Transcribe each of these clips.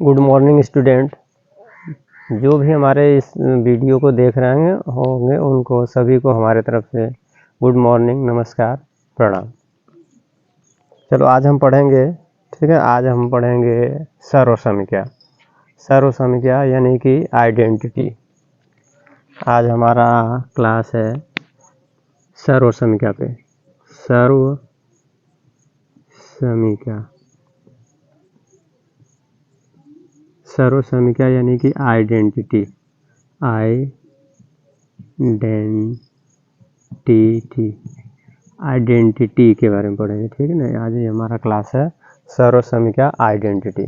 Good morning student. जो भी हमारे इस वीडियो को देख रहे होंगे उनको सभी को हमारे तरफ से गुड मॉर्निंग, नमस्कार, प्रणाम। चलो आज हम पढ़ेंगे, ठीक है। आज हम पढ़ेंगे सर्वसंख्या। सर्वसंख्या यानी कि आइडेंटिटी। आज हमारा क्लास है सर्वसंख्या पे। सर्वसंख्या, सर्वसंख्या यानी कि आइडेंटिटी। आइडेंटिटी के बारे में पढ़ेंगे, ठीक है ना। आज ये हमारा क्लास है सर्वसंख्या आइडेंटिटी।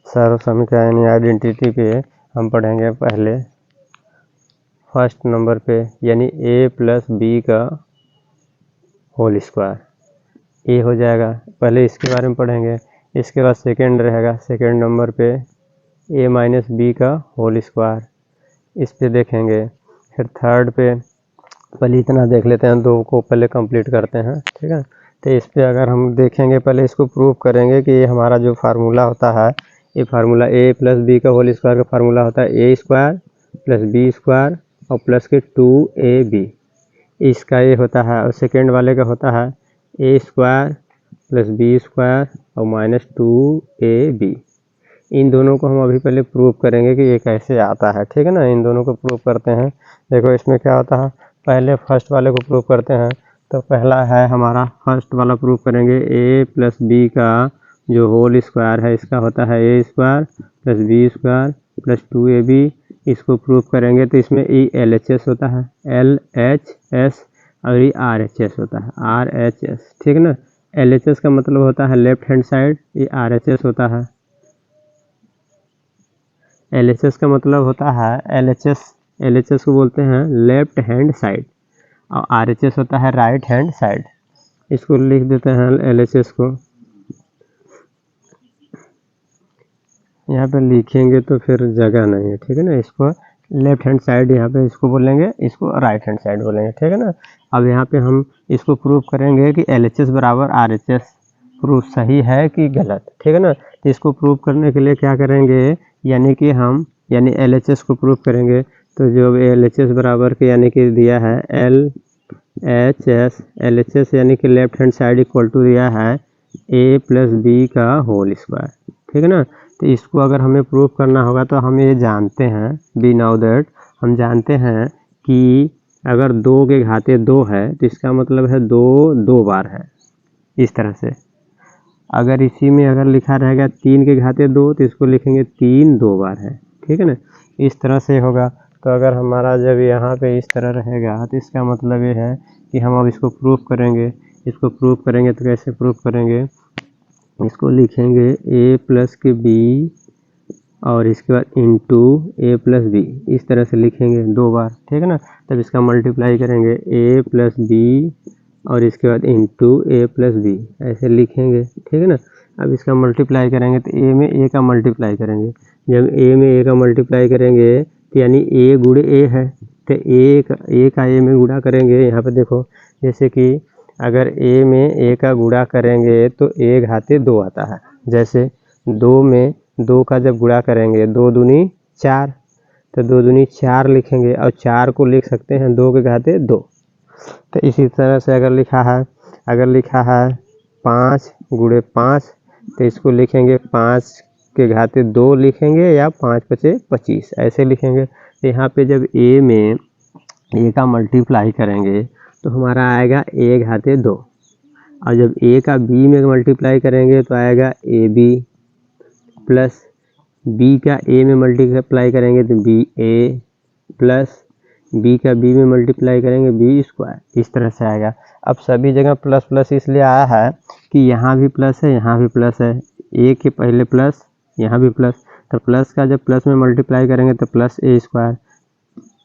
सर्वसंख्या यानी आइडेंटिटी पे हम पढ़ेंगे पहले फर्स्ट नंबर पे, यानी a + b का होल स्क्वायर। ए हो जाएगा, पहले इसके बारे में पढ़ेंगे। इसके बाद सेकेंड रहेगा, सेकेंड नंबर पे a - b का होल स्क्वायर, इस पे देखेंगे। फिर थर्ड पे पहले इतना देख लेते हैं, दो को पहले कंप्लीट करते हैं, ठीक है। तो इस पे अगर हम देखेंगे, पहले इसको प्रूव करेंगे कि ये हमारा जो फार्मूला होता है, ये फार्मूला a + b का होल स्क्वायर का फार्मूला होता है a² + b² और प्लस के 2ab। इसका ये होता है, और सेकेंड वाले का होता है a² + b² और -2ab। इन दोनों को हम अभी पहले प्रूव करेंगे कि ये कैसे आता है, ठीक है ना। इन दोनों को प्रूव करते हैं। देखो इसमें क्या होता है, पहले फर्स्ट वाले को प्रूव करते हैं। तो पहला है हमारा फर्स्ट वाला प्रूव करेंगे, a + b का जो होल स्क्वायर है, इसका होता है a² + b² + 2ab। इसको प्रूव करेंगे तो इसमें LHS होता है, LHS, और ये RHS होता है, RHS, ठीक है ना। LHS का मतलब होता है लेफ्ट हैंड साइड, ये RHS होता है, LHS का मतलब होता है LHS को बोलते हैं लेफ्ट हैंड साइड, और RHS होता है राइट हैंड साइड। इसको लिख देते हैं LHS को। यहाँ पे लिखेंगे तो फिर जगह नहीं है, ठीक है ना। इसको लेफ्ट हैंड साइड यहाँ पे इसको बोलेंगे, इसको राइट हैंड साइड बोलेंगे, ठीक है ना। अब यहाँ पे हम इसको प्रूव करेंगे कि LHS = RHS प्रूफ सही है कि गलत, ठीक है ना। तो इसको प्रूव करने के लिए क्या करेंगे, यानी LHS को प्रूव करेंगे। तो जो LHS बराबर के यानी कि दिया है LHS यानी कि left hand side equal to दिया है a + b का होल स्क्वायर, ठीक है ना। तो इसको अगर हमें प्रूव करना होगा तो हम ये जानते हैं, वी नो दैट, हम जानते हैं कि अगर 2 के घाते 2 है तो इसका मतलब है 2 2 बार है, इस तरह से। अगर इसी में अगर लिखा रहेगा 3 के घाते 2 तो इसको लिखेंगे 3 2 बार है, ठीक है ना। इस तरह से होगा। तो अगर हमारा जब यहाँ पे इस तरह रहेगा तो इसका मतलब ये है कि हम अब इसको प्रूफ करेंगे। इसको प्रूफ करेंगे तो कैसे प्रूफ करेंगे, इसको लिखेंगे a + b और इसके बाद इंटू a + b, इस तरह से लिखेंगे 2 बार, ठीक है ना। तब इसका मल्टीप्लाई करेंगे a + b और इसके बाद इंटू a + b, ऐसे लिखेंगे, ठीक है ना। अब इसका मल्टीप्लाई करेंगे तो a में a का मल्टीप्लाई करेंगे। जब a में a का मल्टीप्लाई करेंगे तो यानी a × a है, तो a का a में गुणा करेंगे। यहाँ पे देखो, जैसे कि अगर a में a का गुणा करेंगे तो a घाते 2 आता है। जैसे 2 में 2 का जब गुणा करेंगे 2 दूनी 4, तो 2 दूनी 4 लिखेंगे, और 4 को लिख सकते हैं 2 के घाते 2। तो इसी तरह से अगर लिखा है 5 × 5, तो इसको लिखेंगे 5 के घाते 2 लिखेंगे, या 5 × 5 = 25, ऐसे लिखेंगे। तो यहाँ पे जब a में a का मल्टीप्लाई करेंगे तो हमारा आएगा a घाते 2, और जब a का b में मल्टीप्लाई करेंगे तो आएगा ab, प्लस b का a में मल्टीप्लाई करेंगे तो ba, प्लस b का b में मल्टीप्लाई करेंगे b², इस तरह से आएगा। अब सभी जगह प्लस प्लस इसलिए आया है कि यहाँ भी प्लस है, यहाँ भी प्लस है, a के पहले प्लस, यहाँ भी प्लस। तो प्लस का जब प्लस में मल्टीप्लाई करेंगे तो +a²,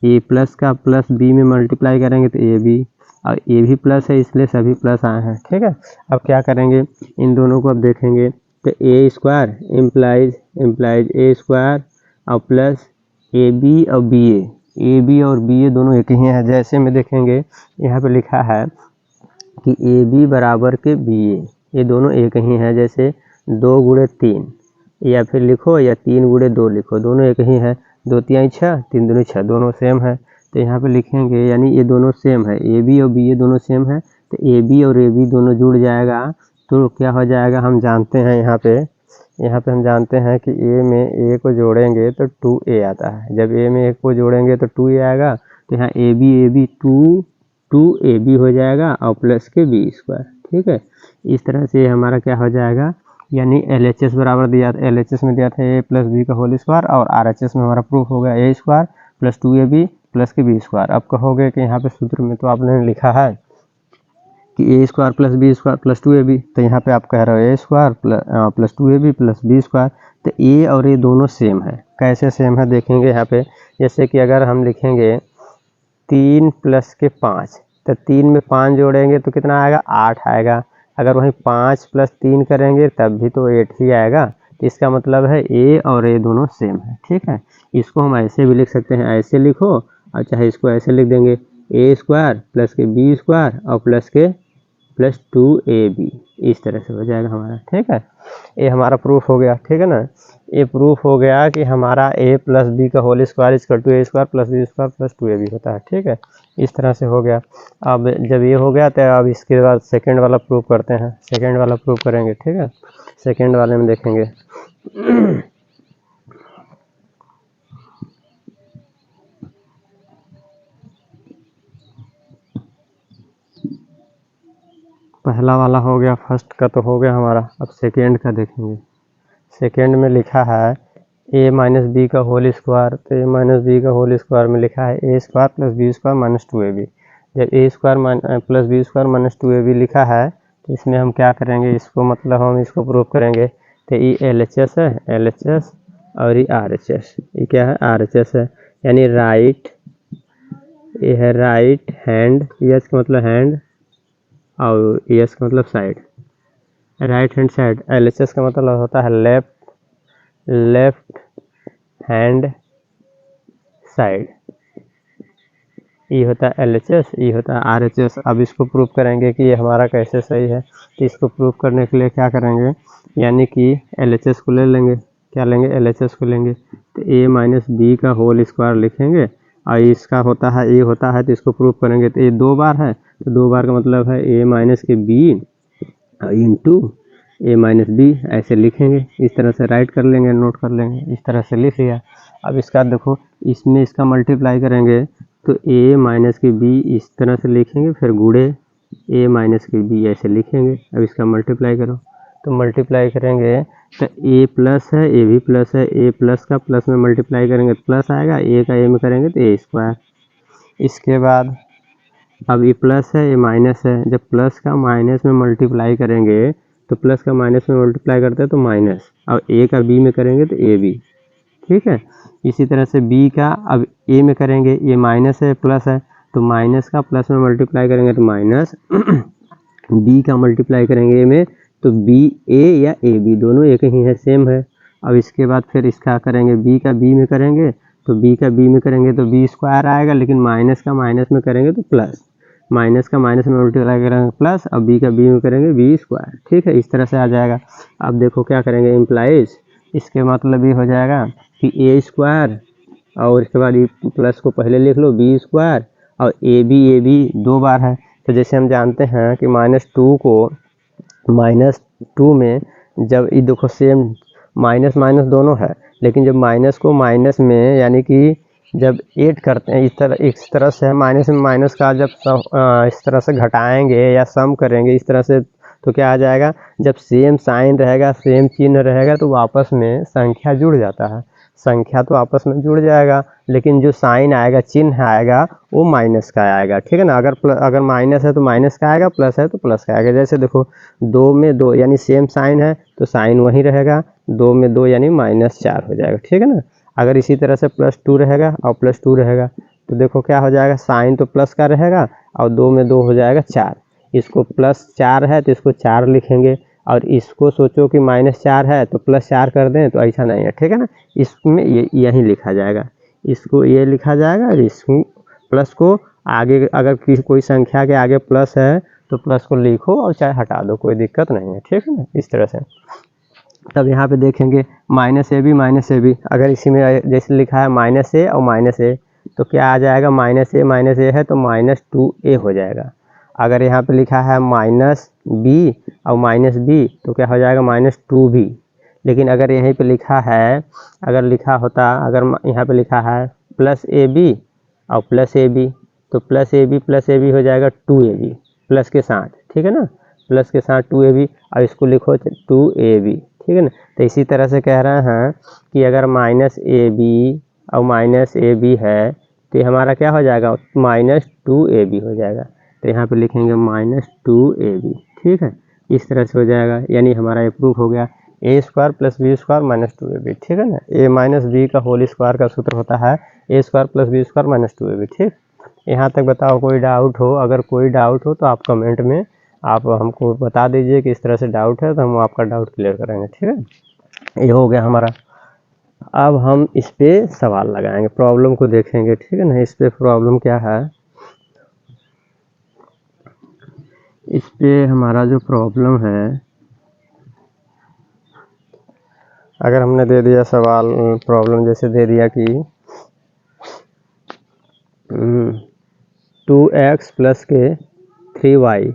a प्लस का प्लस b में मल्टीप्लाई करेंगे तो ab, और a भी प्लस है इसलिए सभी प्लस आए हैं, ठीक है। अब क्या करेंगे, इन दोनों को अब देखेंगे तो a² इम्प्लाइज a² और प्लस ab और ba दोनों एक ही हैं। जैसे में देखेंगे यहाँ पे लिखा है कि ab = ba, ये दोनों एक ही हैं। जैसे 2 गुणे 3, या फिर लिखो या 3 गुणे 2 लिखो, दोनों एक ही है। 2 तियाई 6, 3 दूनी 6, दोनों सेम है। तो यहाँ पे लिखेंगे यानी ये दोनों सेम है, ए बी और बी ये दोनों सेम है, तो ए बी और ए बी दोनों जुड़ जाएगा तो क्या हो जाएगा, हम जानते हैं यहाँ पे हम जानते हैं कि ए में ए को जोड़ेंगे तो 2a आता है। जब ए में ए को जोड़ेंगे तो 2a आएगा, तो यहाँ ए बी 2ab हो जाएगा और प्लस के बी स्क्वायर। ठीक है, इस तरह से हमारा क्या हो जाएगा, यानी LHS बराबर दिया था, LHS में दिया था a प्लस बी का होल स्क्वायर, और RHS में हमारा प्रूफ हो गया a square plus 2ab plus के बी स्क्वायर। अब कहोगे कि यहाँ पे सूत्र में तो आपने लिखा है कि a square plus B square plus 2ab, तो यहाँ पे आप कह रहे हो a square plus 2ab plus B square. तो a और a दोनों सेम है। कैसे सेम है देखेंगे यहाँ पे, जैसे कि अगर हम लिखेंगे 3 प्लस के 5, तो 3 में 5 जोड़ेंगे तो कितना आएगा, 8 आएगा। अगर वहीं 5 प्लस 3 करेंगे तब भी तो 8 ही आएगा। तो इसका मतलब है a और a दोनों सेम है। ठीक है, इसको हम ऐसे भी लिख सकते हैं, ऐसे लिखो, और चाहे इसको ऐसे लिख देंगे a स्क्वायर प्लस के बी स्क्वायर और प्लस 2ab, इस तरह से हो जाएगा हमारा। ठीक है, ये हमारा प्रूफ हो गया। ठीक है ना, ये प्रूफ हो गया कि हमारा a प्लस बी का whole square equal to a square plus B square plus 2ab होता है। ठीक है, इस तरह से हो गया। अब जब ये हो गया तो अब इसके बाद सेकंड वाला प्रूफ करते हैं, सेकंड वाला प्रूफ करेंगे। ठीक है, सेकंड वाले में देखेंगे पहला वाला हो गया, फर्स्ट का तो हो गया हमारा। अब सेकेंड का देखेंगे। सेकेंड में लिखा है a माइनस बी का होल स्क्वायर, तो a माइनस बी का होल स्क्वायर में लिखा है a square plus B square minus 2ab। जब a square plus B square minus 2ab लिखा है तो इसमें हम क्या करेंगे, इसको मतलब हम इसको प्रूफ करेंगे। तो ये LHS है, LHS, और ये RHS, ये क्या है, RHS है, यानी राइट, ये है राइट हैंड, यस का मतलब हैंड, और यस का मतलब side, right hand side. LHS का मतलब होता है लेफ्ट हैंड साइड, ये होता है LHS, ये होता है RHS। अब इसको प्रूफ करेंगे कि ये हमारा कैसे सही है। तो इसको प्रूफ करने के लिए क्या करेंगे, यानी कि LHS को ले लेंगे, क्या लेंगे, LHS को लेंगे। तो a माइनस बी का होल स्क्वायर लिखेंगे, और इसका होता है a होता है, तो इसको प्रूफ करेंगे। तो ये 2 बार है, तो 2 बार का मतलब है a माइनस के b into a minus B, ऐसे लिखेंगे। इस तरह से राइट कर लेंगे, नोट कर लेंगे, इस तरह से लिख लिया। अब इसका देखो, इसमें इसका मल्टीप्लाई करेंगे तो a माइनस के b इस तरह से लिखेंगे, फिर गुणे a माइनस के b ऐसे लिखेंगे। अब इसका मल्टीप्लाई करो, तो मल्टीप्लाई करेंगे तो a प्लस है, a भी प्लस है, a प्लस का प्लस में मल्टीप्लाई करेंगे तो प्लस आएगा, a का a में करेंगे तो a स्क्वायर। इसके बाद अब ये प्लस है, ये माइनस है, जब प्लस का माइनस में मल्टीप्लाई करेंगे तो प्लस का माइनस में मल्टीप्लाई करते हैं तो माइनस, और a का b में करेंगे तो a b। ठीक है, इसी तरह से b का अब a में करेंगे, ये माइनस है प्लस है, तो माइनस का प्लस में मल्टीप्लाई करेंगे तो माइनस, b का मल्टीप्लाई करेंगे a में तो b a या a b दोनों एक ही है, सेम है। अब इसके बाद फिर इसका करेंगे, b का b में करेंगे तो b का b में करेंगे तो b स्क्वायर आएगा, लेकिन माइनस का माइनस में करेंगे तो प्लस, माइनस का माइनस में मल्टीप्लाई करेंगे प्लस, अब b का b में करेंगे b स्क्वायर। ठीक है, इस तरह से आ जाएगा। अब देखो क्या करेंगे, इम्प्लाइज, इसके मतलब ये हो जाएगा कि a स्क्वायर, और इसके बाद प्लस को पहले लिख लो b स्क्वायर, और ए बी 2 बार है। तो जैसे हम जानते हैं कि -2 को -2 में जब ये देखो सेम माइनस माइनस दोनों है, लेकिन जब माइनस को माइनस में यानी कि जब ऐड करते हैं इस तरह से माइनस में माइनस का जब इस तरह से घटाएंगे या सम करेंगे इस तरह से, तो क्या आ जाएगा, जब सेम साइन रहेगा, सेम चिन्ह रहेगा तो आपस में संख्या जुड़ जाता है, संख्या तो आपस में जुड़ जाएगा, लेकिन जो साइन आएगा, चिन्ह आएगा, वो माइनस का आएगा। ठीक है ना, अगर माइनस है तो माइनस का आएगा, प्लस है तो प्लस का आएगा। जैसे देखो 2 में 2 यानी सेम साइन है तो साइन वही रहेगा, 2 में 2 यानी -4 हो जाएगा। ठीक है ना, अगर इसी तरह से +2 रहेगा और +2 रहेगा तो देखो क्या हो जाएगा, साइन तो प्लस का रहेगा और 2 में 2 हो जाएगा 4, इसको +4 है तो इसको 4 लिखेंगे, और इसको सोचो कि -4 है तो +4 कर दें, तो ऐसा नहीं है। ठीक है ना, इसमें यही लिखा जाएगा, इसको ये लिखा जाएगा, और इस प्लस को आगे अगर कोई संख्या के आगे प्लस है तो प्लस को लिखो और चाहे हटा दो, कोई दिक्कत नहीं है। ठीक है ना, इस तरह से। तब यहाँ पे देखेंगे माइनस ए बी, अगर इसी में जैसे लिखा है माइनस ए और माइनस ए, तो क्या आ जाएगा, माइनस ए है तो माइनस 2a हो जाएगा। अगर यहाँ पे लिखा है माइनस बी और माइनस बी, तो क्या हो जाएगा, माइनस 2b। लेकिन अगर यहीं पे लिखा है, अगर लिखा होता, अगर यहाँ पे लिखा है प्लस ए बी और प्लस ए बी, तो प्लस ए बी हो जाएगा 2ab प्लस के साथ, ठीक है ना, प्लस के साथ 2ab, और इसको लिखो 2ab, ठीक है ना। तो इसी तरह से कह रहे हैं कि अगर माइनस ए बी और माइनस ए बी है तो ये हमारा क्या हो जाएगा, माइनस 2ab हो जाएगा। तो यहाँ पे लिखेंगे माइनस 2ab, ठीक है, इस तरह से हो जाएगा, यानी हमारा ये प्रूफ हो गया A square plus B square minus 2ab, ठीक है ना। ए माइनस बी का होल स्क्वायर का सूत्र होता है A square plus B square minus 2ab, ठीक। यहाँ तक बताओ कोई डाउट हो, अगर कोई डाउट हो तो आप कमेंट में आप हमको बता दीजिए कि इस तरह से डाउट है, तो हम आपका डाउट क्लियर करेंगे, ठीक है। ये हो गया हमारा। अब हम इस पे सवाल लगाएंगे, प्रॉब्लम को देखेंगे, ठीक है ना। इस पे प्रॉब्लम क्या है, इस पे हमारा जो प्रॉब्लम है, अगर हमने दे दिया सवाल, प्रॉब्लम जैसे दे दिया कि 2x प्लस के 3y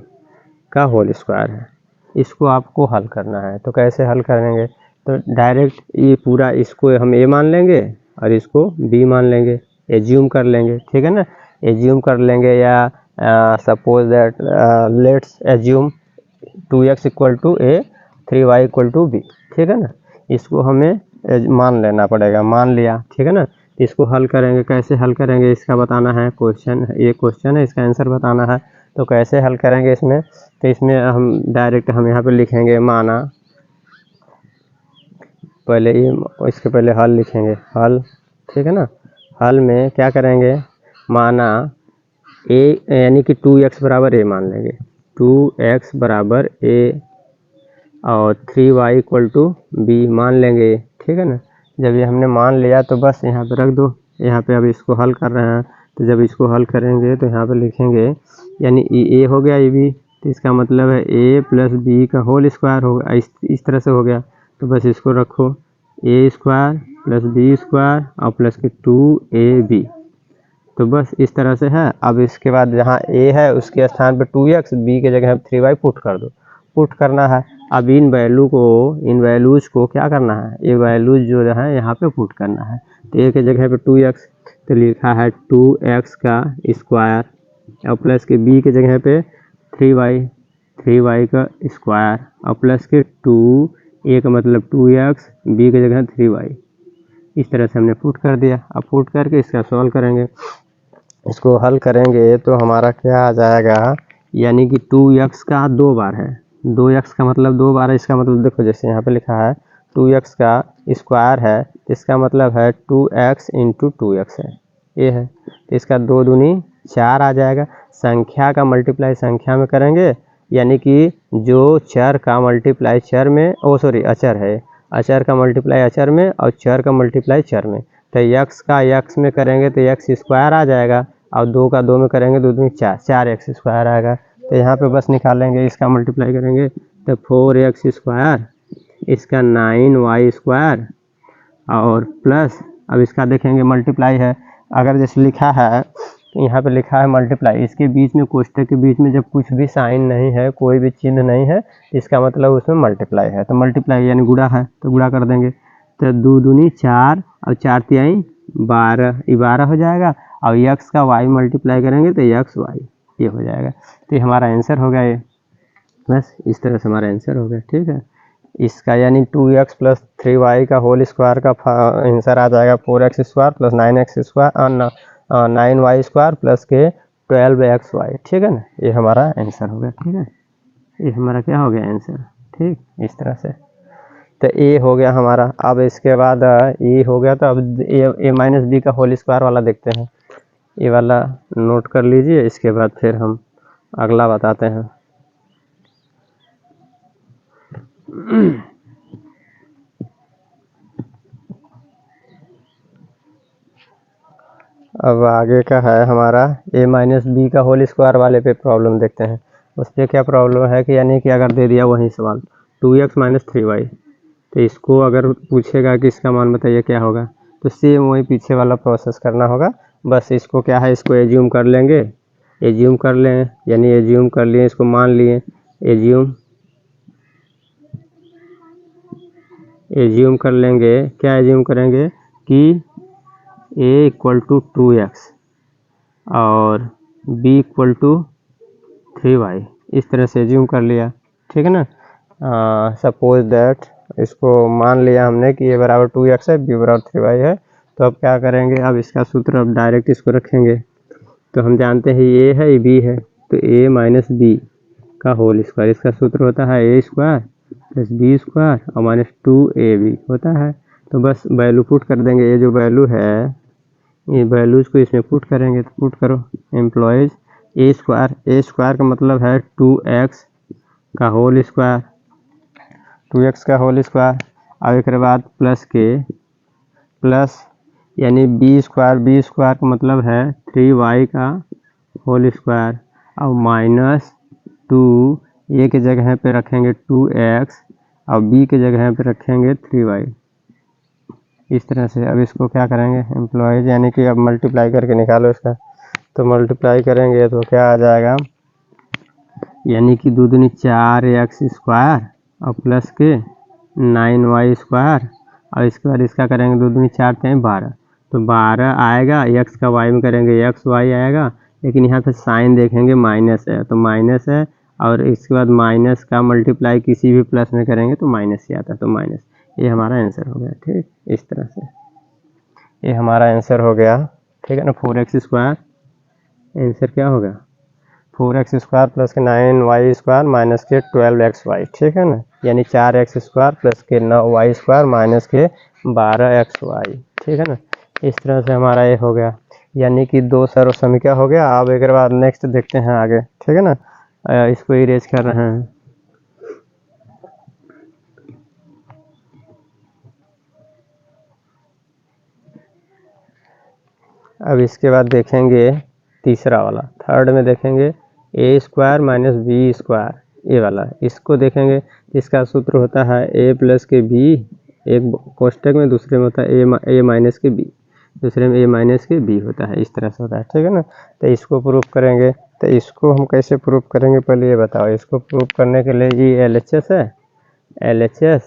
का होल स्क्वायर है, इसको आपको हल करना है। तो कैसे हल करेंगे, तो डायरेक्ट ये पूरा इसको हम a मान लेंगे और इसको b मान लेंगे, एज्यूम कर लेंगे, ठीक है ना, एज्यूम कर लेंगे, या suppose that let's assume 2x equal to a 3y equal to b, ठीक है ना। इसको हमें मान लेना पड़ेगा, मान लिया, ठीक है ना। इसको हल करेंगे, कैसे हल करेंगे इसका बताना है, क्वेश्चन, ये क्वेश्चन है, इसका आंसर बताना है। तो कैसे हल करेंगे इसमें, तो इसमें हम डायरेक्ट हम यहाँ पे लिखेंगे माना, पहले ये इसके पहले हल लिखेंगे, हल, ठीक है ना। हल में क्या करेंगे, माना ए यानी कि 2x बराबर ए मान लेंगे, 2x बराबर ए और 3y इक्वल टू बी मान लेंगे, ठीक है ना। जब ये हमने मान लिया तो बस यहाँ पे रख दो, यहाँ पे अब इसको हल कर रहे हैं, तो जब इसको हल करेंगे तो यहाँ पे लिखेंगे, यानी ए हो गया ये भी, तो इसका मतलब है ए प्लस बी का होल स्क्वायर होगा, इस तरह से हो गया। तो बस इसको रखो, ए स्क्वायर प्लस बी स्क्वायर और प्लस के 2ab, तो बस इस तरह से है। अब इसके बाद जहाँ a है उसके स्थान पे 2x, b के जगह 3y पुट कर दो, पुट करना है। अब इन वैल्यूज़ को क्या करना है, ये वैल्यूज जो है यहाँ पे पुट करना है। तो a के जगह पे 2x, तो लिखा है 2x का स्क्वायर और प्लस के b के जगह पे 3y का स्क्वायर और प्लस के 2, a का मतलब 2x, b के जगह 3y, इस तरह से हमने पुट कर दिया। अब पुट करके इसका सॉल्व करेंगे, इसको हल करेंगे तो हमारा क्या आ जाएगा, यानी कि 2x का 2 बार है, 2x का मतलब 2 बार है, इसका मतलब देखो जैसे यहाँ पे लिखा है 2x का स्क्वायर है, इसका मतलब है 2x इंटू 2x है, ये है। तो इसका 2 दूनी 4 आ जाएगा। संख्या का मल्टीप्लाई संख्या में करेंगे, यानी कि जो चर का मल्टीप्लाई चर में, अचर है, अचर का मल्टीप्लाई अचर में और चर का मल्टीप्लाई चर में। तो x का x में करेंगे तो x स्क्वायर आ जाएगा, और 2 का 2 में करेंगे 2 दूनी 4x स्क्वायर आएगा। तो यहाँ पे बस निकालेंगे, इसका मल्टीप्लाई करेंगे तो 4x स्क्वायर, इसका 9y स्क्वायर और प्लस, अब इसका देखेंगे मल्टीप्लाई है, अगर जैसे लिखा है यहाँ पे लिखा है मल्टीप्लाई, इसके बीच में कोष्टक के बीच में जब कुछ भी साइन नहीं है, कोई भी चिन्ह नहीं है, इसका मतलब उसमें मल्टीप्लाई है। तो मल्टीप्लाई यानी गुणा है, तो गुणा कर देंगे, तो 2 दूनी 4 और 4 तिहाई 12 हो जाएगा, और x का y मल्टीप्लाई करेंगे तो x y ये हो जाएगा। तो ये हमारा आंसर हो गया, ये बस इस तरह से हमारा आंसर हो गया, ठीक है। इसका यानी 2x प्लस 3y का होल स्क्वायर का आंसर आ जाएगा 4x square plus 9x square 9y square plus के 12xy, ठीक है ना। ये हमारा आंसर हो गया, ठीक है, ये हमारा क्या हो गया आंसर, ठीक, इस तरह से। तो ए हो गया हमारा। अब इसके बाद ए हो गया, तो अब ए माइनस बी का होल स्क्वायर वाला देखते हैं, ये वाला नोट कर लीजिए, इसके बाद फिर हम अगला बताते हैं। अब आगे का है हमारा ए माइनस बी का होल स्क्वायर वाले पे प्रॉब्लम देखते हैं। उस पर क्या प्रॉब्लम है कि यानी कि अगर दे दिया वही सवाल 2x माइनस 3y, तो इसको अगर पूछेगा कि इसका मान बताइए क्या होगा, तो सेम वही पीछे वाला प्रोसेस करना होगा। बस इसको क्या है, इसको एज्यूम कर लेंगे, एज्यूम कर लें, यानी एज्यूम कर लिए, इसको मान लिए, एज्यूम कर लेंगे। क्या एज्यूम करेंगे कि a इक्वल टू 2x और b इक्वल टू 3y, इस तरह से एज्यूम कर लिया, ठीक है ना। सपोज दैट इसको मान लिया हमने कि a बराबर 2x है, b बराबर 3y है। तो अब क्या करेंगे, अब इसका सूत्र अब डायरेक्ट इसको रखेंगे। तो हम जानते हैं ये है, ये b है, तो a माइनस बी का होल स्क्वायर, इसका सूत्र होता है a square plus B square और माइनस 2ab होता है। तो बस वैल्यू पुट कर देंगे, ये जो वैल्यू है ये वैल्यूज को इसमें पुट करेंगे। तो पुट करो एम्प्लॉयज़ ए स्क्वायर का मतलब है 2x का होल स्क्वायर, 2x का होल स्क्वायर। अब एक बाद प्लस के प्लस यानी बी स्क्वायर का मतलब है 3y का होल स्क्वायर और माइनस 2, ए के जगह पे रखेंगे 2x और बी के जगह पे रखेंगे 3y, इस तरह से। अब इसको क्या करेंगे एम्प्लॉयज़, यानी कि अब मल्टीप्लाई करके निकालो इसका। तो मल्टीप्लाई करेंगे तो क्या आ जाएगा, यानी कि 2 दूनी 4x स्क्वायर और प्लस के 9y स्क्वायर और इसके बाद इसका करेंगे 2 दूनी 4 3 12, तो 12 आएगा, x का y में करेंगे x y आएगा, लेकिन यहाँ पे साइन देखेंगे माइनस है तो माइनस है, और इसके बाद माइनस का मल्टीप्लाई किसी भी प्लस में करेंगे तो माइनस ही आता है, तो माइनस। ये हमारा आंसर हो गया, ठीक, इस तरह से ये हमारा आंसर हो गया, ठीक है ना। 4x स्क्वायर आंसर क्या होगा, 4x स्क्वायर प्लस के 9y स्क्वायर माइनस के 12xy, ठीक है ना, यानी 4x स्क्वायर प्लस के 9y स्क्वायर माइनस के 12xy, ठीक है ना। इस तरह से हमारा ये हो गया, यानी कि 2 सर्व समीकरण हो गया। अब एक बार नेक्स्ट देखते हैं आगे, ठीक है ना। इसको इरेज कर रहे हैं। अब इसके बाद देखेंगे तीसरा वाला, थर्ड में देखेंगे ए स्क्वायर माइनस बी स्क्वायर, ये वाला इसको देखेंगे। इसका सूत्र होता है ए प्लस के बी, एक कोष्टक में, दूसरे में होता है ए माइनस के बी, दूसरे में ए माइनस के बी होता है, इस तरह से होता है, ठीक है ना। तो इसको प्रूफ करेंगे। तो इसको हम कैसे प्रूफ करेंगे पहले ये बताओ। इसको प्रूफ करने के लिए ये LHS है, LHS,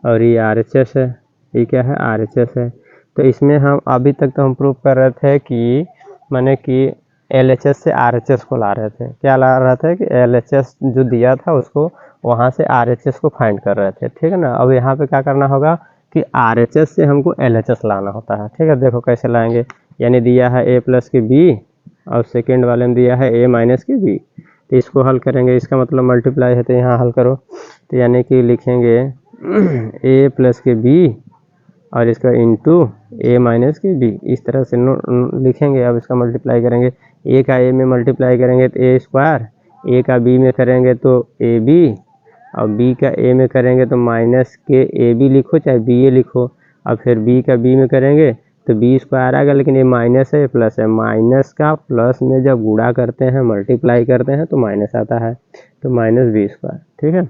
और ये RHS है, ये क्या है RHS है। तो इसमें हम अभी तक तो हम प्रूफ कर रहे थे कि माने कि LHS से RHS को ला रहे थे। क्या ला रहे थे कि LHS जो दिया था उसको वहाँ से RHS को फाइंड कर रहे थे, ठीक है ना। अब यहाँ पे क्या करना होगा कि RHS से हमको LHS लाना होता है, ठीक है। देखो कैसे लाएंगे, यानी दिया है a प्लस के बी और सेकेंड वाले में दिया है a माइनस के बी। तो इसको हल करेंगे, इसका मतलब मल्टीप्लाई है तो यहाँ हल करो। तो यानी कि लिखेंगे a प्लस के बी और इसका इंटू ए माइनस के बी, इस तरह से लिखेंगे। अब इसका मल्टीप्लाई करेंगे, ए का ए में मल्टीप्लाई करेंगे तो ए स्क्वायर, ए का बी में करेंगे तो ए बी, और बी का ए में करेंगे तो माइनस के ए बी लिखो चाहे बी ए लिखो, और फिर बी का बी में करेंगे तो बी स्क्वायर आएगा, लेकिन ये माइनस है, प्लस है, माइनस का प्लस में जब गुणा करते हैं मल्टीप्लाई करते हैं तो माइनस आता है, तो माइनस बी स्क्वायर, ठीक है।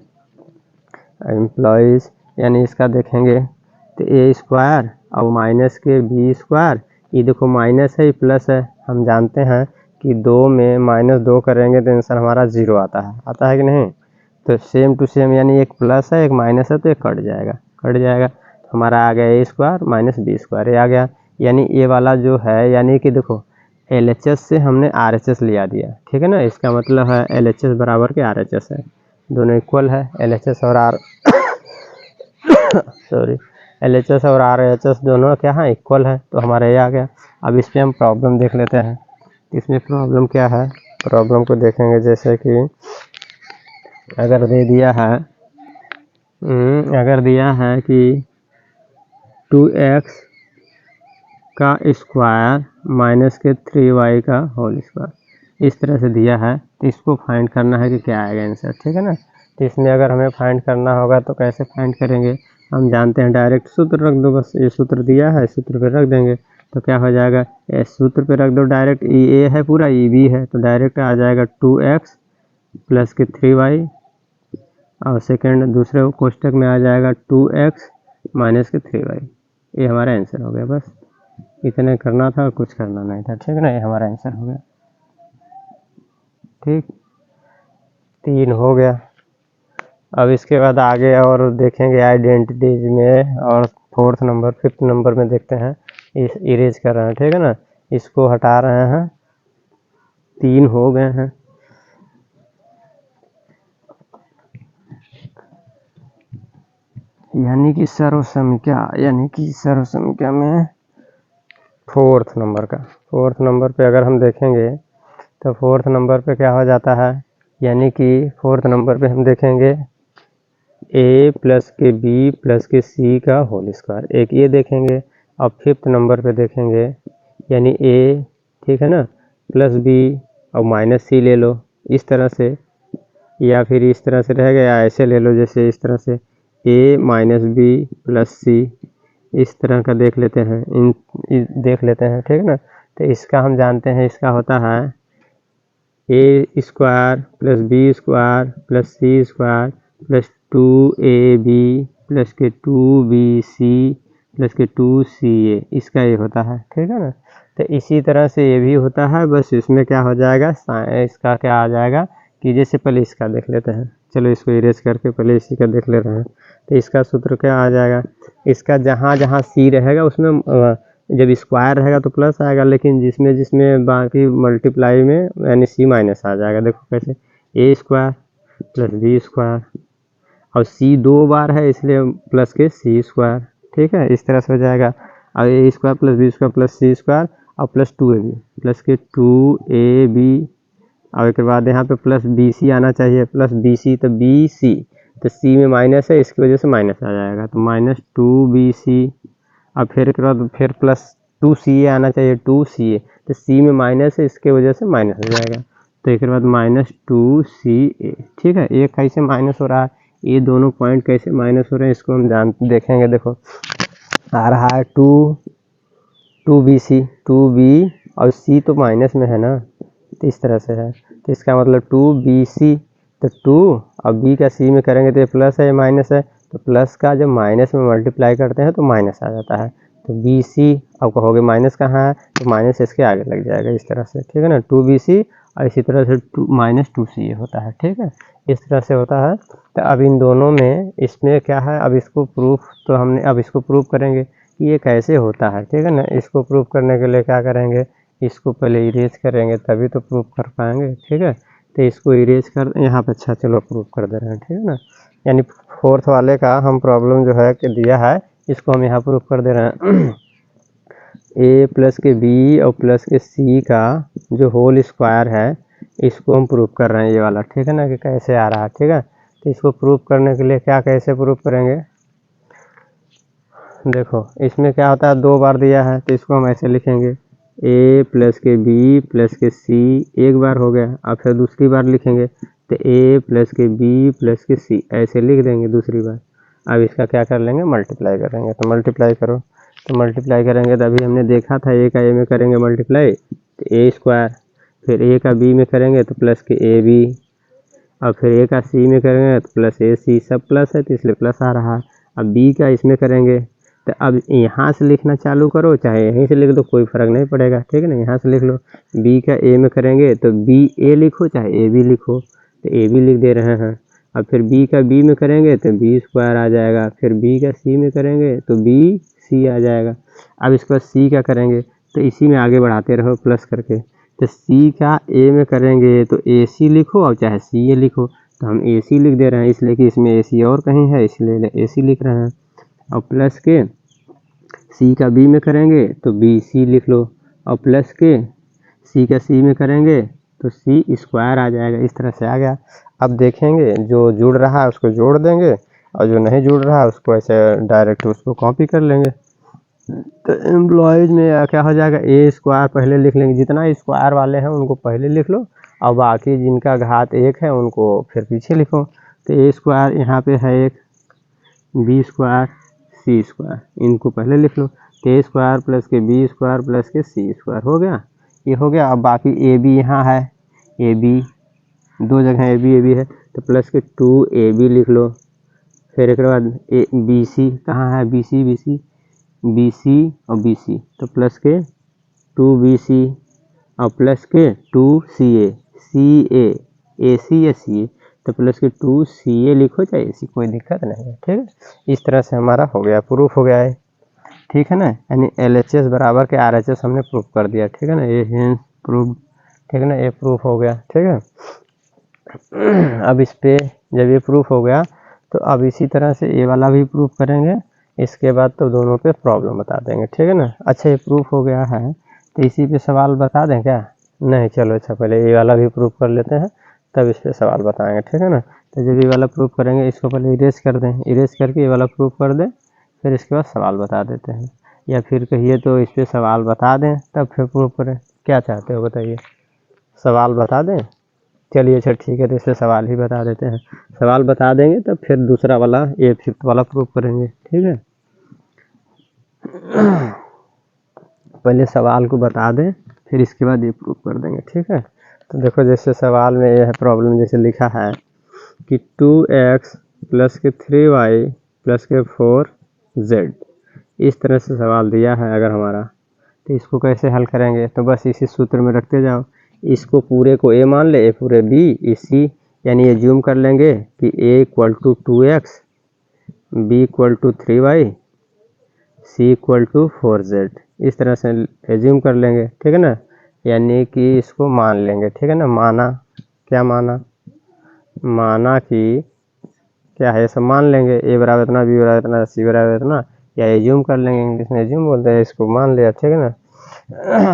एम्प्लॉयज़ यानी इसका देखेंगे तो ए स्क्वायर और माइनस के बी स्क्वायर, ये देखो माइनस है, ये प्लस है। हम जानते हैं कि 2 में -2 करेंगे तो आंसर हमारा 0 आता है कि नहीं। तो सेम टू सेम, यानी एक प्लस है एक माइनस है तो एक कट जाएगा। तो हमारा आ गया A square minus B square, ये आ गया। यानी ये वाला जो है, यानी कि देखो LHS से हमने RHS लिया दिया, ठीक है ना। इसका मतलब है LHS बराबर के RHS है, दोनों इक्वल है, LHS और LHS और RHS दोनों क्या है, इक्वल है। तो हमारा ये आ गया। अब इस पर हम प्रॉब्लम देख लेते हैं। इसमें प्रॉब्लम क्या है, प्रॉब्लम को देखेंगे। जैसे कि अगर दिया है कि 2x का स्क्वायर माइनस के 3y का होल स्क्वायर, इस तरह से दिया है, तो इसको फाइंड करना है कि क्या आएगा आंसर, ठीक है ना। तो इसमें अगर हमें फाइंड करना होगा तो कैसे फाइंड करेंगे, हम जानते हैं डायरेक्ट सूत्र रख दो, बस ये सूत्र दिया है, सूत्र पे रख देंगे तो क्या हो जाएगा, सूत्र पे रख दो डायरेक्ट, ए है पूरा, बी है, तो डायरेक्ट आ जाएगा 2x प्लस के 3y और सेकेंड दूसरे कोष्टक में आ जाएगा 2x माइनस के 3y। ये हमारा आंसर हो गया। बस इतने करना था, कुछ करना नहीं था, ठीक है ना। ये हमारा आंसर हो गया। ठीक, 3 हो गया। अब इसके बाद आगे और देखेंगे आइडेंटिटीज में, और 4th नंबर 5th नंबर में देखते हैं। इस इरेज कर रहे हैं, ठीक है ना। इसको हटा रहे हैं। 3 हो गए हैं। यानी कि सर्वसंख्या में 4th नंबर का 4th नंबर पे अगर हम देखेंगे तो 4th नंबर पे क्या हो जाता है, यानी कि 4th नंबर पे हम देखेंगे a प्लस के b प्लस के c का होल स्क्वायर, एक ये देखेंगे। अब 5th नंबर पे देखेंगे, यानी a, ठीक है ना, प्लस b और माइनस c ले लो इस तरह से, या फिर इस तरह से रहेगा, या ऐसे ले लो जैसे इस तरह से a minus B plus c, इस तरह का देख लेते हैं। देख लेते हैं, ठीक है ना। तो इसका हम जानते हैं, इसका होता है a square plus b square plus c square plus 2ab plus के 2bc प्लस के 2ca, इसका ये होता है, ठीक है ना। तो इसी तरह से ये भी होता है, बस इसमें क्या हो जाएगा, इसका क्या आ जाएगा कि जैसे पहले इसका देख लेते हैं। चलो इसको इरेज करके पहले इसी का देख ले रहे हैं। तो इसका सूत्र क्या आ जाएगा, इसका जहाँ जहाँ c रहेगा उसमें जब स्क्वायर रहेगा तो प्लस आएगा, लेकिन जिसमें जिसमें बाकी मल्टीप्लाई में यानी c माइनस आ जाएगा। देखो कैसे, a square plus b square और c 2 बार है इसलिए प्लस के c स्क्वायर, ठीक है। इस तरह से हो जाएगा। और a square plus b square plus c square और प्लस 2ab प्लस के 2ab, और उसके बाद यहाँ पे प्लस bc आना चाहिए, प्लस bc, तो bc, तो c में माइनस है इसकी वजह से माइनस आ जाएगा, तो माइनस 2bc। अब फिर के बाद फिर प्लस 2ca आना चाहिए, 2ca, तो c में माइनस है इसके वजह से माइनस हो जाएगा, तो एक बाद माइनस 2ca, ठीक है। ये कैसे माइनस हो रहा है, ये दोनों पॉइंट कैसे माइनस हो रहे हैं इसको हम देखेंगे। देखो आ रहा है 2bc, 2b और c तो माइनस में है ना, तो इस तरह से है। तो इसका मतलब 2bc, तो 2 और b का c में करेंगे तो ये प्लस है, ये माइनस है, तो प्लस का जब माइनस में मल्टीप्लाई करते हैं तो माइनस आ जाता है। तो bc, अब कहोगे माइनस कहाँ है, तो माइनस इसके आगे लग जाएगा इस तरह से, ठीक है ना। 2bc और इसी तरह से माइनस 2ca होता है, ठीक है। इस तरह से होता है। तो अब इन दोनों में इसमें क्या है, अब इसको प्रूफ तो हमने, अब इसको प्रूफ करेंगे कि ये कैसे होता है, ठीक है ना। इसको प्रूफ करने के लिए क्या करेंगे, इसको पहले इरेज करेंगे तभी तो प्रूफ कर पाएंगे, ठीक है। तो इसको इरेज कर यहाँ पे, अच्छा चलो प्रूफ कर दे रहे हैं, ठीक है ना। यानी 4th वाले का हम प्रॉब्लम जो है कि दिया है, इसको हम यहाँ प्रूफ कर दे रहे हैं। a प्लस के b और प्लस के c का जो होल स्क्वायर है, इसको हम प्रूफ कर रहे हैं, ये वाला, ठीक है ना, कि कैसे आ रहा है, ठीक है। तो इसको प्रूफ करने के लिए क्या, कैसे प्रूफ करेंगे, देखो इसमें क्या होता है, 2 बार दिया है तो इसको हम ऐसे लिखेंगे, a प्लस के b प्लस के c, एक बार हो गया। अब फिर दूसरी बार लिखेंगे तो a प्लस के b प्लस के c, ऐसे लिख देंगे दूसरी बार। अब इसका क्या कर लेंगे, मल्टीप्लाई करेंगे, तो मल्टीप्लाई करो, तो मल्टीप्लाई करेंगे तो अभी हमने देखा था a का a में करेंगे मल्टीप्लाई तो a स्क्वायर, फिर a का b में करेंगे तो प्लस के ab, और फिर a का c में करेंगे तो प्लस ac, सब प्लस है तो इसलिए प्लस आ रहा है। अब b का इसमें करेंगे तो अब यहाँ से लिखना चालू करो, चाहे यहीं से लिख दो, कोई फ़र्क नहीं पड़ेगा, ठीक है ना। यहाँ से लिख लो, b का a में करेंगे तो b a लिखो, चाहे a b लिखो, तो a b लिख दे रहे हैं। अब फिर b का b में करेंगे तो b स्क्वायर आ जाएगा, फिर b का c में करेंगे तो b c आ जाएगा। अब इसके बाद c का करेंगे तो इसी में आगे बढ़ाते रहो प्लस करके, तो c का a में करेंगे तो ac लिखो और चाहे ca लिखो, तो हम ac लिख दे रहे हैं इसलिए कि इसमें ac और कहीं है इसलिए ac लिख रहे हैं। और प्लस के c का b में करेंगे तो bc लिख लो, और प्लस के c का c में करेंगे तो c स्क्वायर आ जाएगा, इस तरह से आ गया। अब देखेंगे जो जुड़ रहा है उसको जोड़ देंगे, और जो नहीं जुड़ रहा है उसको ऐसे डायरेक्ट उसको कॉपी कर लेंगे। तो एम्प्लॉयज़ में क्या हो जाएगा, a स्क्वायर पहले लिख लेंगे, जितना स्क्वायर वाले हैं उनको पहले लिख लो, और बाकी जिनका घात 1 है उनको फिर पीछे लिखो। तो a स्क्वायर यहाँ पे है 1, b स्क्वायर c स्क्वायर, इनको पहले लिख लो, तो a स्क्वायर प्लस के b स्क्वायर प्लस के c स्क्वायर हो गया, ये हो गया। अब बाकी a b यहाँ है, a b 2 जगह a b है, तो प्लस के 2AB लिख लो। फिर एक बाद BC कहाँ है, BC और BC, तो प्लस के 2BC और प्लस के 2CA, AC या CA, तो प्लस के 2CA लिखो चाहे AC, कोई दिक्कत नहीं है। ठीक है, इस तरह से हमारा हो गया, प्रूफ हो गया है। ठीक है ना, यानी LHS बराबर के RHS हमने प्रूफ कर दिया। ठीक है ना, ये हेंस प्रूफ। ठीक है ना, ये प्रूफ हो गया। ठीक है, अब इस पे जब ये प्रूफ हो गया तो अब इसी तरह से ये वाला भी प्रूफ करेंगे। इसके बाद तो दोनों पे प्रॉब्लम बता देंगे। ठीक है ना, अच्छा ये प्रूफ हो गया है तो इसी पे सवाल बता दें क्या? नहीं, चलो अच्छा पहले ये वाला भी प्रूफ कर लेते हैं, तब इस पे सवाल बताएंगे। ठीक है ना, तो जब ये वाला प्रूफ करेंगे इसको पहले इरेज कर दें, इरेज करके ये वाला प्रूफ कर दें, फिर इसके बाद सवाल बता देते हैं। या फिर कहिए तो इस पर सवाल बता दें तब फिर प्रूफ करें, क्या चाहते हो बताइए? सवाल बता दें, चलिए अच्छा ठीक है, तो इससे सवाल ही बता देते हैं। सवाल बता देंगे तब फिर दूसरा वाला ये फिफ्थ वाला प्रूफ करेंगे। ठीक है, पहले सवाल को बता दें फिर इसके बाद ये प्रूफ कर देंगे। ठीक है, तो देखो जैसे सवाल में ये है प्रॉब्लम, जैसे लिखा है कि 2x प्लस के 3y प्लस के 4z, इस तरह से सवाल दिया है अगर हमारा, तो इसको कैसे हल करेंगे? तो बस इसी सूत्र में रखते जाओ, इसको पूरे को a मान ले, a पूरे b, इसी यानी ये जूम कर लेंगे कि a equal to 2x, b equal to 3y, c equal to 4z, इस तरह से एज्यूम कर लेंगे। ठीक है ना, यानी कि इसको मान लेंगे। ठीक है ना, माना, क्या माना? माना कि क्या है, सब मान लेंगे, a बराबर इतना, b बराबर इतना, c बराबर इतना, या एज्यूम कर लेंगे, इंग्लिश में एज्यूम बोलते हैं, इसको मान लिया। ठीक है ना,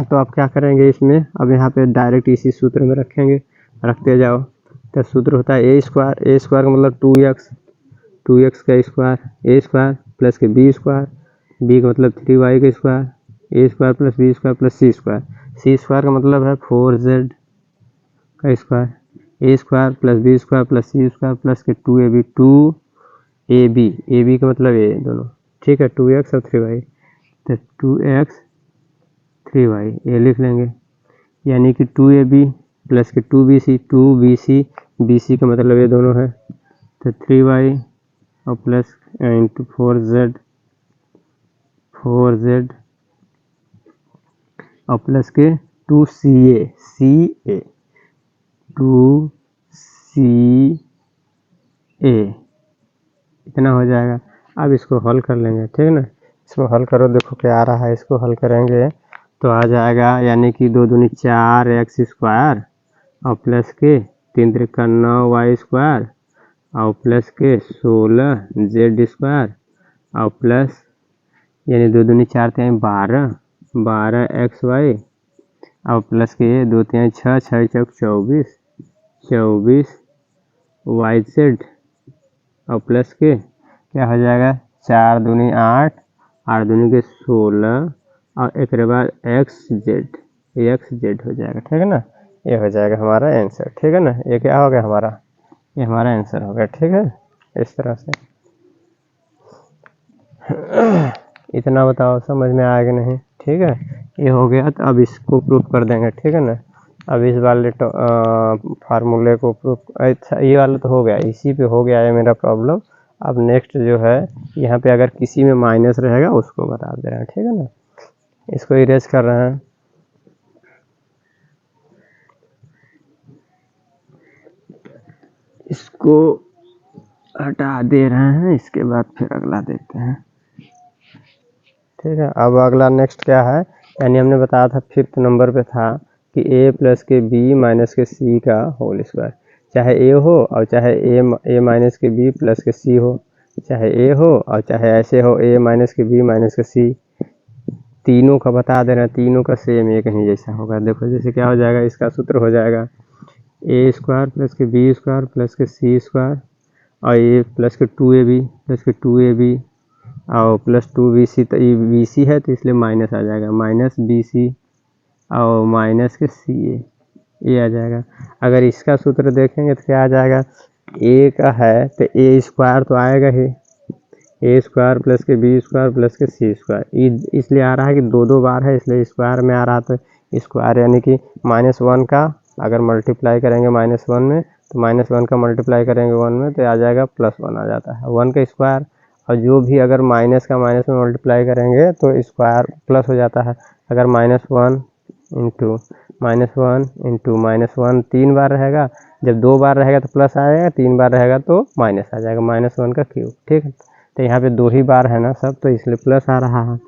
तो अब क्या करेंगे इसमें, अब यहाँ पे डायरेक्ट इसी सूत्र में रखेंगे, रखते जाओ। तो सूत्र होता है a स्क्वायर का मतलब 2x का स्क्वायर, a स्क्वायर प्लस के b स्क्वायर, b का मतलब 3y का square, a square plus b square plus c square, c square का मतलब है 4z का square, a square plus b square plus c square plus के 2ab का मतलब ये दोनों। ठीक है, 2x और 3y, तो 2x 3y ये लिख लेंगे, यानी कि 2ab प्लस के 2bc का मतलब ये दोनों है, तो 3y और प्लस इंटू 4z और प्लस के 2ca इतना हो जाएगा। अब इसको हल कर लेंगे। ठीक है ना, इसको हल करो, देखो क्या आ रहा है, इसको हल करेंगे तो आ जाएगा, यानी कि 2 दूनी 4x स्क्वायर और प्लस के 3 त्रिका 9y स्क्वायर और प्लस के 16z स्क्वायर और प्लस यानी 2 दूनी 4 3 12xy और प्लस के 2 3 6 6 चौक 24 yz और प्लस के क्या हो जाएगा, 4 दूनी 8 8 दूनी के 16 और एक बाद xz हो जाएगा। ठीक है ना, ये हो जाएगा हमारा आंसर। ठीक है ना, ये क्या हो गया हमारा, ये हमारा आंसर हो गया। ठीक है, इस तरह से इतना बताओ समझ में आएगा नहीं? ठीक है, ये हो गया, तो अब इसको प्रूफ कर देंगे। ठीक है ना, अब इस वाले फार्मूले को प्रूफ, अच्छा ये वाला तो हो गया, इसी पे हो गया है मेरा प्रॉब्लम। अब नेक्स्ट जो है यहाँ पे अगर किसी में माइनस रहेगा उसको बता दे रहे हैं। ठीक है ना, इसको इरेज कर रहे हैं, इसको हटा दे रहे हैं, इसके बाद फिर अगला देखते हैं। ठीक है, अब अगला नेक्स्ट क्या है, यानी हमने बताया था 5th नंबर पे था कि a प्लस के b माइनस के c का होल स्क्वायर, चाहे a हो और चाहे a माइनस के b प्लस के c हो, चाहे a हो और चाहे ऐसे हो a माइनस के b माइनस के c, तीनों का बता दे रहे हैं, तीनों का सेम एक ही जैसा होगा। देखो जैसे क्या हो जाएगा, इसका सूत्र हो जाएगा a स्क्वायर प्लस के b स्क्वायर प्लस के c स्क्वायर और a प्लस के 2ab प्लस के 2ab और प्लस 2bc, तो ये bc है तो इसलिए माइनस आ जाएगा, माइनस bc और माइनस के ca, ये आ जाएगा। अगर इसका सूत्र देखेंगे तो क्या आ जाएगा, a का है तो a स्क्वायर तो आएगा ही, a स्क्वायर प्लस के b स्क्वायर प्लस के c स्क्वायर, इसलिए आ रहा है कि 2 बार है इसलिए स्क्वायर में आ रहा, तो स्क्वायर यानी कि -1 का अगर मल्टीप्लाई करेंगे -1 में तो -1 का मल्टीप्लाई करेंगे 1 में तो आ जाएगा +1 आ जाता है 1 का स्क्वायर। और जो भी अगर माइनस का माइनस में मल्टीप्लाई करेंगे तो स्क्वायर प्लस हो जाता है। अगर -1 इंटू -1 3 बार रहेगा, जब 2 बार रहेगा तो प्लस आएगा, 3 बार रहेगा तो माइनस आ जाएगा, -1 का क्यूब। ठीक है, तो यहाँ पे 2 ही बार है ना सब, तो इसलिए प्लस आ रहा है।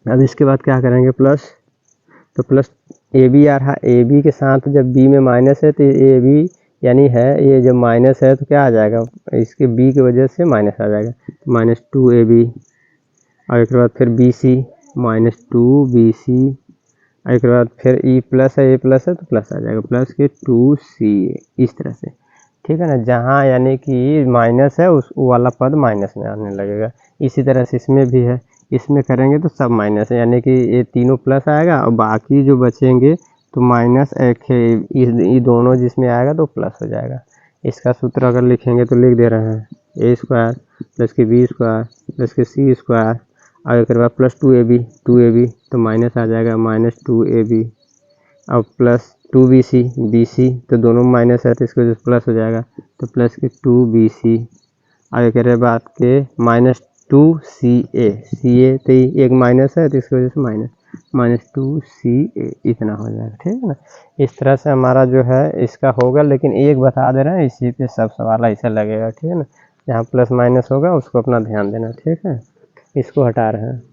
अब इसके बाद क्या करेंगे प्लस, तो प्लस ए बी आ रहा, ए बी के साथ जब बी में माइनस है तो ए बी यानी है ये जब माइनस है तो क्या आ जाएगा, इसके बी की वजह से माइनस आ जाएगा, -2ab। और एक बाद फिर बी सी -2bc। एक बाद फिर ई प्लस है, ए प्लस है तो प्लस आ जाएगा, प्लस के 2ca इस तरह से। ठीक है ना, जहाँ यानी कि माइनस है उस वाला पद माइनस में आने लगेगा। इसी तरह से इसमें भी है, इसमें करेंगे तो सब माइनस है, यानी कि ये तीनों प्लस आएगा और बाकी जो बचेंगे तो माइनस एक है, ये दोनों जिसमें आएगा तो प्लस हो जाएगा। इसका सूत्र अगर लिखेंगे तो लिख दे रहे हैं, ए स्क्वायर प्लस के बी स्क्वायर प्लस के सी स्क्वायर और एक बाद प्लस 2ab तो माइनस आ जाएगा -2ab और प्लस 2bc तो दोनों माइनस है तो इसकी वजह से प्लस हो जाएगा, तो प्लस के 2bc और एक बाद के -2ca तो एक माइनस है तो इसकी वजह से -2ca इतना हो जाएगा। ठीक है ना, इस तरह से हमारा जो है इसका होगा, लेकिन एक बता दे रहे हैं इसी पे सब सवाल ऐसा लगेगा। ठीक है ना, जहाँ प्लस माइनस होगा उसको अपना ध्यान देना। ठीक है, इसको हटा रहे हैं।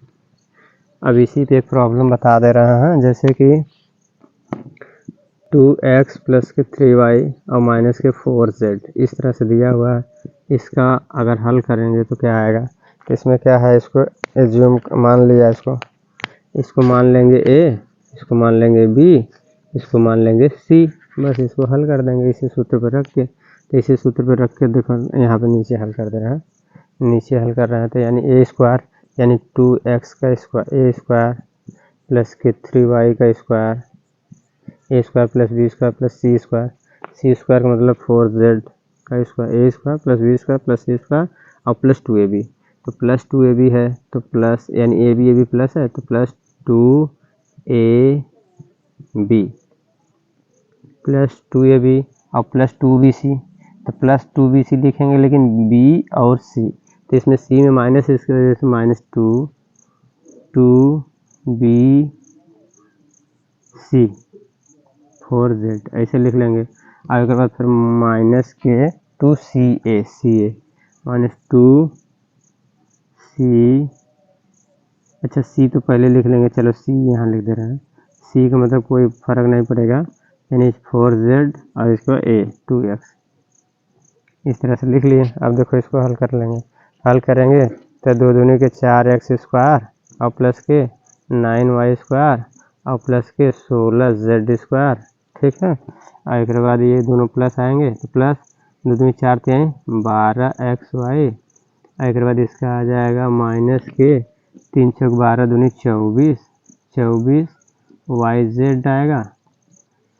अब इसी पे एक प्रॉब्लम बता दे रहे हैं, जैसे कि 2x प्लस के 3y और माइनस के 4z इस तरह से दिया हुआ है। इसका अगर हल करेंगे तो क्या आएगा, तो इसमें क्या है, इसको एज्यूम मान लिया, इसको मान लेंगे a, इसको मान लेंगे b, इसको मान लेंगे c, बस इसको हल कर देंगे इसी सूत्र पर रख के। तो इसी सूत्र पर रख के देखो यहाँ पे नीचे हल कर दे रहे हैं, नीचे हल कर रहे हैं तो यानी a स्क्वायर यानी 2x का स्क्वायर, a स्क्वायर प्लस के 3y का square, A square plus B square plus C square का मतलब 4z का square, A square plus B square plus C square और प्लस 2ab। तो प्लस 2ab है तो प्लस यानी ए बी प्लस है तो प्लस 2ab प्लस 2ab और प्लस 2bc, तो प्लस 2bc लिखेंगे लेकिन b और c, तो इसमें c में माइनस है इसकी वजह से -2bc 4z ऐसे लिख लेंगे। और उसके बाद फिर माइनस के 2ca -2c, अच्छा c तो पहले लिख लेंगे, चलो c यहाँ लिख दे रहे हैं, c का मतलब कोई फर्क नहीं पड़ेगा, यानी 4z और इसको a 2x इस तरह से लिख लिए। अब देखो इसको हल कर लेंगे, हल करेंगे तो 2 दूनी के 4x स्क्वायर और प्लस के 9y स्क्वायर और प्लस के 16z स्क्वायर। ठीक है, और एक बाद ये दोनों प्लस आएंगे तो प्लस 2 दूनी 4 3 12xy, एक बाद इसका आ जाएगा माइनस के 3 छक 12 दूनी 24yz आएगा,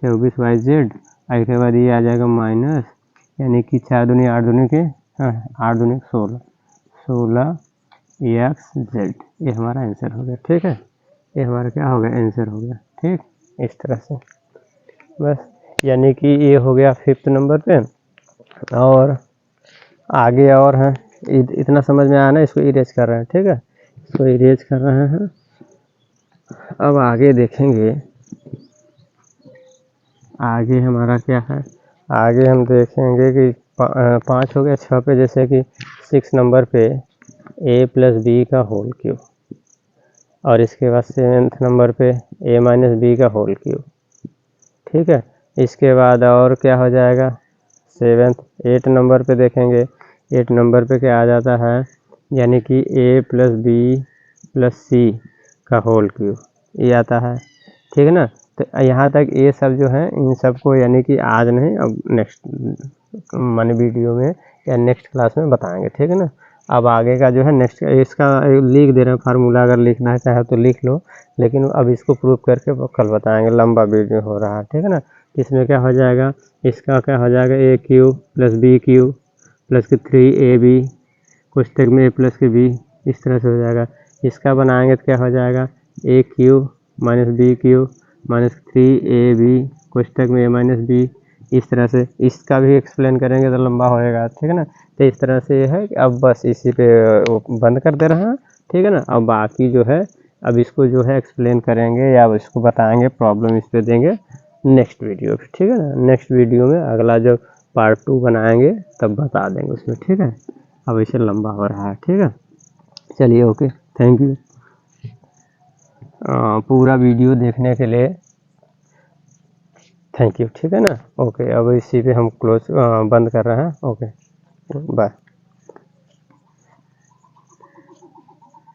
24yz। एक बाद ये आ जाएगा माइनस, यानी कि 4 दूनी 8 दूनी के 8 दूनी 16xz। ये हमारा आंसर हो गया। ठीक है, ये हमारा क्या हो गया, आंसर हो गया। ठीक, इस तरह से बस, यानी कि ये हो गया 5th नंबर पे। और आगे और हैं, इतना समझ में आना, इसको इरेज कर रहे हैं। ठीक है, इसको इरेज कर रहे हैं। अब आगे देखेंगे, आगे हमारा क्या है, आगे हम देखेंगे कि 5 हो गया 6 पे, जैसे कि 6 नंबर पे a प्लस बी का होल क्यूब, और इसके बाद 7th नंबर पे a माइनस बी का होल क्यूब। ठीक है, इसके बाद और क्या हो जाएगा 8 नंबर पे देखेंगे, 8 नंबर पे क्या आ जाता है, यानी कि a प्लस बी प्लस सी का होल क्यूब ये आता है। ठीक है ना, तो यहाँ तक ये सब जो है इन सब को यानी कि आज नहीं, अब नेक्स्ट मन वीडियो में या नेक्स्ट क्लास में बताएंगे। ठीक है ना, अब आगे का जो है नेक्स्ट इसका लिख दे रहे हैं फार्मूला, अगर लिखना चाहे तो लिख लो, लेकिन अब इसको प्रूव करके कल बताएंगे, लंबा वीडियो हो रहा है। ठीक है ना, इसमें क्या हो जाएगा, इसका क्या हो जाएगा a cube plus B cube plus के 3ab कोष्टक में a प्लस के b, इस तरह से हो जाएगा। इसका बनाएंगे तो क्या हो जाएगा a cube minus B cube minus 3ab कोष्टक में a माइनस b इस तरह से इसका भी एक्सप्लेन करेंगे तो लंबा होएगा, ठीक है ना। तो इस तरह से ये है कि अब बस इसी पे बंद कर दे रहे हैं, ठीक है ना। अब बाकी जो है अब इसको जो है एक्सप्लेन करेंगे या इसको बताएंगे, प्रॉब्लम इस पे देंगे नेक्स्ट वीडियो पे, ठीक है ना। नेक्स्ट वीडियो में अगला जब पार्ट 2 बनाएंगे तब बता देंगे उसमें, ठीक है। अब इसे लंबा हो रहा है, ठीक है। चलिए ओके, थैंक यू पूरा वीडियो देखने के लिए, थैंक यू, ठीक है ना। ओके, अब इसी पे हम क्लोज बंद कर रहे हैं। Okay, bye.